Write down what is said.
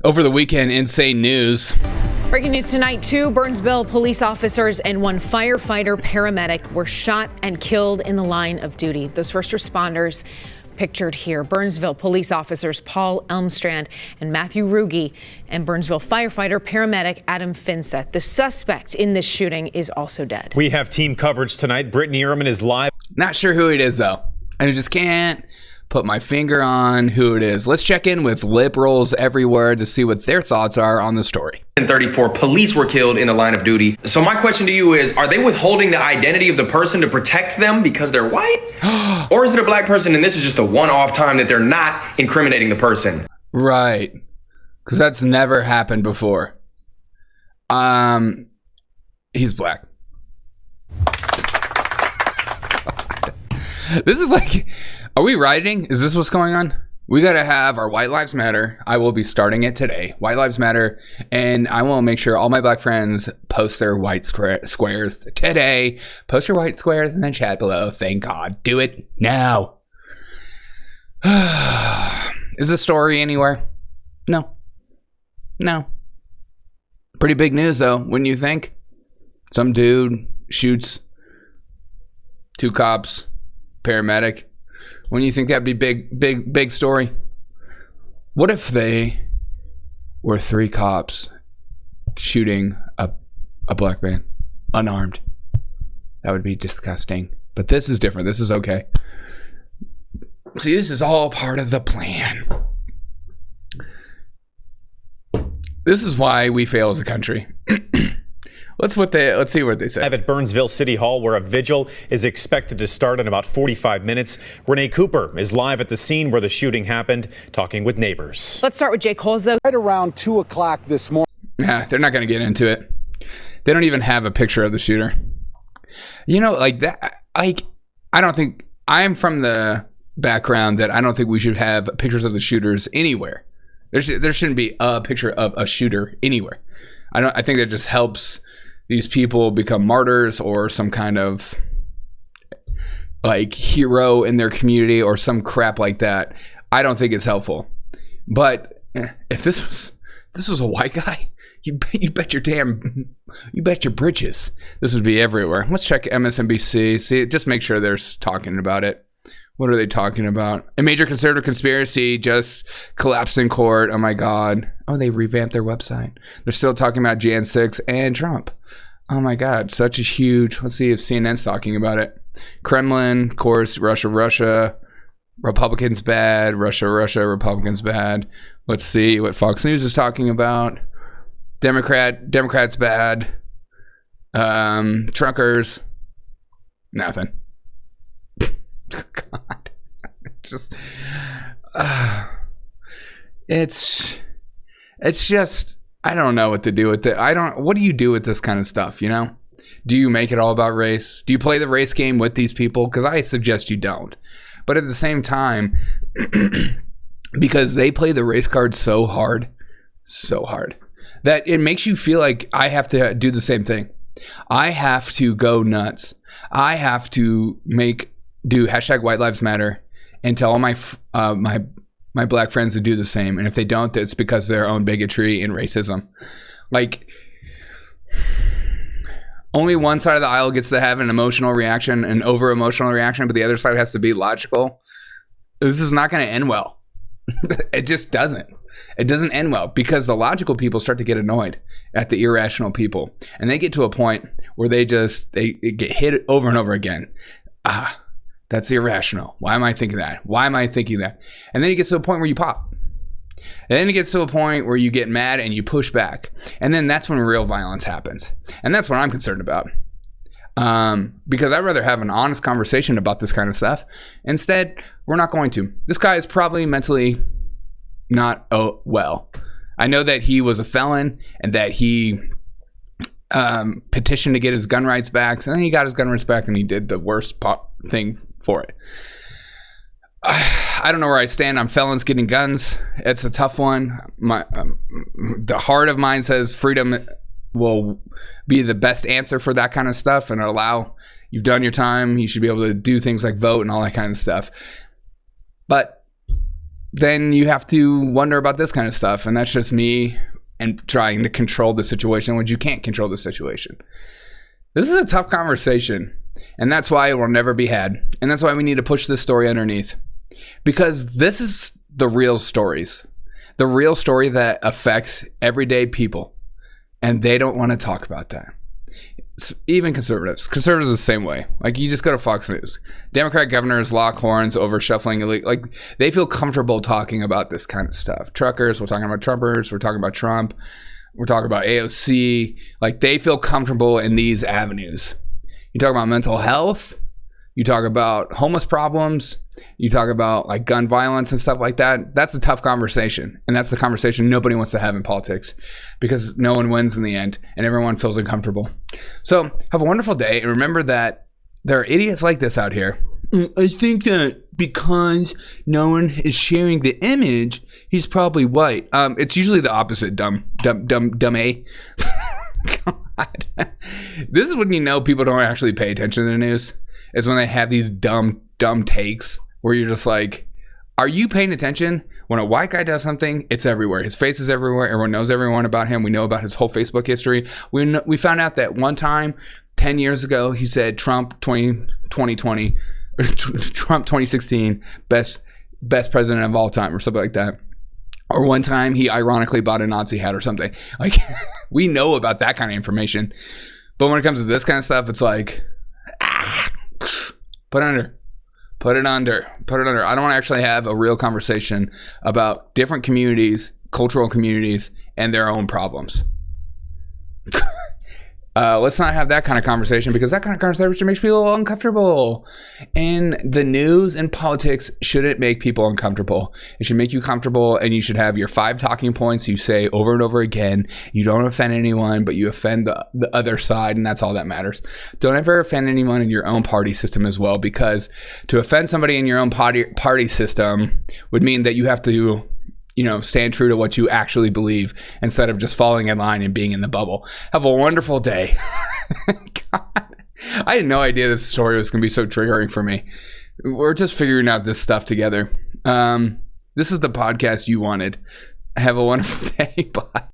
Over the weekend, insane news. Breaking news tonight, 2 Burnsville police officers and 1 firefighter-paramedic were shot and killed in the line of duty. Those first responders pictured here. Burnsville police officers Paul Elmstrand and Matthew Ruge, and Burnsville firefighter-paramedic Adam Finseth. The suspect in this shooting is also dead. We have team coverage tonight. Brittany Ehrman is live. Not sure who it is, though. I just can't put my finger on who it is. Let's check in with liberals everywhere to see what their thoughts are on the story. 34 police were killed in the line of duty. So my question to you is, are they withholding the identity of the person to protect them because they're white? Or is it a black person and this is just a one-off time that they're not incriminating the person? Right. Because that's never happened before. He's black. This is like, are we rioting? Is this what's going on? We got to have our White Lives Matter. I will be starting it today. White Lives Matter. And I will make sure all my black friends post their white squares today. Post your white squares in the chat below. Thank God. Do it now. Is this story anywhere? No. Pretty big news, though, wouldn't you think? Some dude shoots 2 cops, paramedic. When you think that'd be big story? What if they were 3 cops shooting a black man unarmed? That would be disgusting. But this is different. This is okay. See, this is all part of the plan. This is why we fail as a country. Let's see what they say. Live at Burnsville City Hall, where a vigil is expected to start in about 45 minutes. Renee Cooper is live at the scene where the shooting happened, talking with neighbors. Let's start with Jay Coles, though. Right around 2 o'clock this morning. Yeah, they're not going to get into it. They don't even have a picture of the shooter. You know, like that. Like, I don't think, I'm from the background that I don't think we should have pictures of the shooters anywhere. There shouldn't be a picture of a shooter anywhere. I think that just helps these people become martyrs or some kind of like hero in their community or some crap like that. I don't think it's helpful. But if this was a white guy, you bet your britches this would be everywhere. Let's check MSNBC. See, just make sure they're talking about it. What are they talking about? A major conservative conspiracy just collapsed in court. Oh my God. Oh, they revamped their website. They're still talking about Jan 6 and Trump. Oh my God. Such a huge, let's see if CNN's talking about it. Kremlin, of course, Russia, Republicans bad, Russia, Republicans bad. Let's see what Fox News is talking about. Democrats bad. Truckers, nothing. God, just it's just, I don't know what to do with it. What do you do with this kind of stuff, you know? Do you make it all about race? Do you play the race game with these people? Because I suggest you don't. But at the same time, because they play the race card so hard, that it makes you feel like I have to do the same thing. I have to go nuts. I have to do hashtag White Lives Matter and tell all my black friends to do the same. And if they don't, it's because of their own bigotry and racism. Like, only one side of the aisle gets to have an emotional reaction, an over emotional reaction, but the other side has to be logical. This is not going to end well. It just doesn't. It doesn't end well because the logical people start to get annoyed at the irrational people. And they get to a point where they get hit over and over again. That's irrational. Why am I thinking that? Why am I thinking that? And then it gets to a point where you pop. And then it gets to a point where you get mad and you push back. And then that's when real violence happens. And that's what I'm concerned about. Because I'd rather have an honest conversation about this kind of stuff. Instead, we're not going to. This guy is probably mentally not well. I know that he was a felon and that he petitioned to get his gun rights back. And then he got his gun rights back and he did the worst thing for it. I don't know where I stand on felons getting guns. It's a tough one. The heart of mine says freedom will be the best answer for that kind of stuff and allow, you've done your time, you should be able to do things like vote and all that kind of stuff. But then you have to wonder about this kind of stuff. And that's just me and trying to control the situation when you can't control the situation. This is a tough conversation, and that's why it will never be had. And that's why we need to push this story underneath, because this is the real stories, the real story that affects everyday people, and they don't want to talk about that. Even conservatives are the same way. Like, you just go to Fox News. Democrat governors lock horns over shuffling illegal. Like, they feel comfortable talking about this kind of stuff. Truckers, we're talking about Trumpers. We're talking about Trump. We're talking about AOC. Like, they feel comfortable in these avenues. You talk about mental health. You talk about homeless problems. You talk about like gun violence and stuff like that. That's a tough conversation. And that's the conversation nobody wants to have in politics, because no one wins in the end and everyone feels uncomfortable. So have a wonderful day. And remember that there are idiots like this out here. I think that because no one is sharing the image, he's probably white. It's usually the opposite, dumb A. God. This is when you know people don't actually pay attention to the news, is when they have these dumb takes where you're just like, are you paying attention? When a white guy does something, it's everywhere. His face is everywhere. Everyone knows everyone about him. We know about his whole Facebook history. We found out that one time, 10 years ago, he said Trump 2020, Trump 2016, best president of all time, or something like that. Or one time he ironically bought a Nazi hat or something. Like, we know about that kind of information. But when it comes to this kind of stuff, it's like, put it under. I don't want to actually have a real conversation about different communities, cultural communities, and their own problems. Let's not have that kind of conversation, because that kind of conversation makes people uncomfortable. And the news and politics shouldn't make people uncomfortable. It should make you comfortable, and you should have your 5 talking points you say over and over again. You don't offend anyone, but you offend the other side, and that's all that matters. Don't ever offend anyone in your own party system as well, because to offend somebody in your own party system would mean that you have to, stand true to what you actually believe instead of just falling in line and being in the bubble. Have a wonderful day. God, I had no idea this story was going to be so triggering for me. We're just figuring out this stuff together. This is the podcast you wanted. Have a wonderful day. Bye.